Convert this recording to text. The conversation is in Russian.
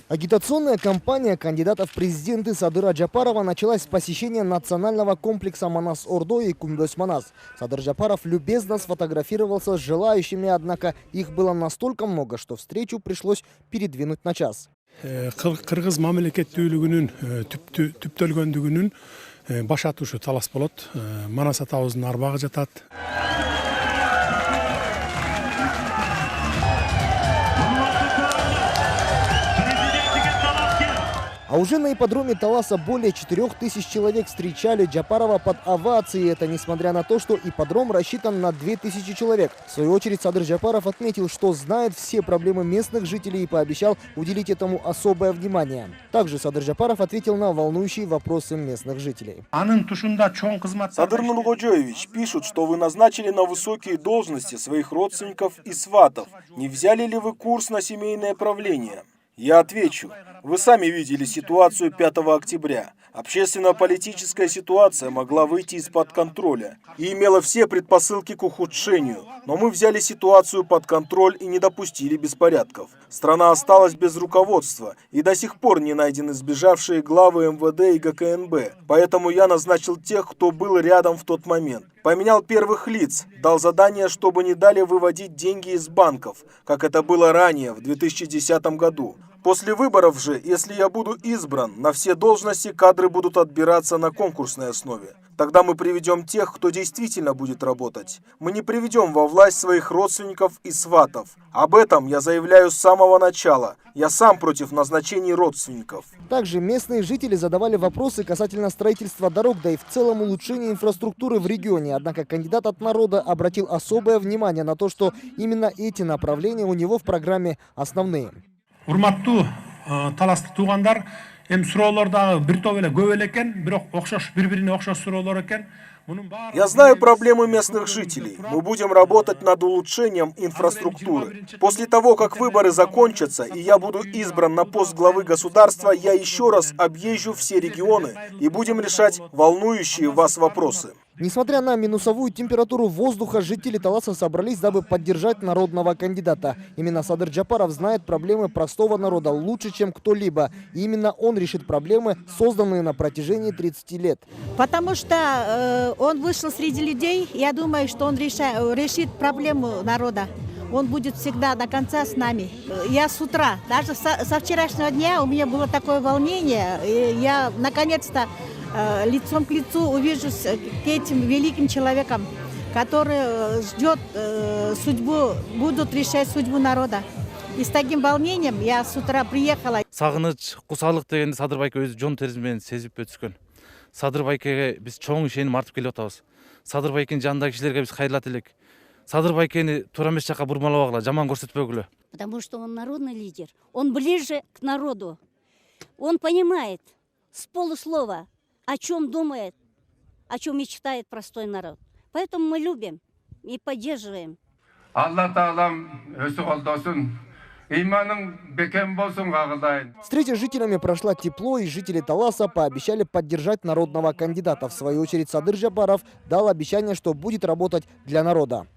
Агитационная кампания кандидатов в президенты Садыра Джапарова началась с посещения национального комплекса Манас-Ордо и Кумдос-Манас. Садыр Джапаров любезно сфотографировался с желающими, однако их было настолько много, что встречу пришлось передвинуть на час. Кыргыз мамлекеттүүлүгүнүн түптөлгөндүгүнүн баш атушу талас болот. Манас атабыздын арбагы жатат. А уже на ипподроме Таласа более 4000 человек встречали Джапарова под овацией. Это несмотря на то, что ипподром рассчитан на 2000 человек. В свою очередь Садыр Джапаров отметил, что знает все проблемы местных жителей и пообещал уделить этому особое внимание. Также Садыр Джапаров ответил на волнующие вопросы местных жителей. Садыр Нургоджоевич, пишут, что вы назначили на высокие должности своих родственников и сватов. Не взяли ли вы курс на семейное правление? Я отвечу. Вы сами видели ситуацию 5 октября. Общественно-политическая ситуация могла выйти из-под контроля и имела все предпосылки к ухудшению. Но мы взяли ситуацию под контроль и не допустили беспорядков. Страна осталась без руководства и до сих пор не найдены сбежавшие главы МВД и ГКНБ. Поэтому я назначил тех, кто был рядом в тот момент. Поменял первых лиц, дал задание, чтобы не дали выводить деньги из банков, как это было ранее, в 2010 году. После выборов же, если я буду избран, на все должности кадры будут отбираться на конкурсной основе. Тогда мы приведем тех, кто действительно будет работать. Мы не приведем во власть своих родственников и сватов. Об этом я заявляю с самого начала. Я сам против назначений родственников. Также местные жители задавали вопросы касательно строительства дорог, да и в целом улучшения инфраструктуры в регионе. Однако кандидат от народа обратил особое внимание на то, что именно эти направления у него в программе основные. Урматтуу таластык туугандар, эми суроолор дагы бир топ эле көп эле экен, бирок окшош бири-бирине окшош суроолор экен. Я знаю проблемы местных жителей. Мы будем работать над улучшением инфраструктуры. После того, как выборы закончатся и я буду избран на пост главы государства, я еще раз объезжу все регионы и будем решать волнующие вас вопросы. Несмотря на минусовую температуру воздуха, жители Таласа собрались, дабы поддержать народного кандидата. Именно Садыр Джапаров знает проблемы простого народа лучше, чем кто-либо. И именно он решит проблемы, созданные на протяжении 30 лет. Потому что он вышел среди людей, я думаю, что он решит проблему народа. Он будет всегда до конца с нами. Я с утра, даже со вчерашнего дня у меня было такое волнение. И я наконец-то лицом к лицу увижу с этим великим человеком, который ждет судьбу, будут решать судьбу народа. И с таким волнением я с утра приехала. Сагыныч, кусалык дегенди Садыр байке өзү жон терisi менен сезип өткөн. Садыр байкеге биз чоң ишеним артып келип атабыз. Садыр байкенин жанындагы кишилерге биз кайрылат элек. Садыр байкени туура эмес жакка бурмалабагыла, жаман көрсөтпөгүлө. Потому что он народный лидер. Он ближе к народу. Он понимает с полуслова, о чем думает, о чем мечтает простой народ. Поэтому мы любим и поддерживаем. Алла Таалам өсү колдосун, ыйманың бекем болсун кагылайын. Встреча с жителями прошла тепло, и жители Таласа пообещали поддержать народного кандидата. В свою очередь Садыр Джапаров дал обещание, что будет работать для народа.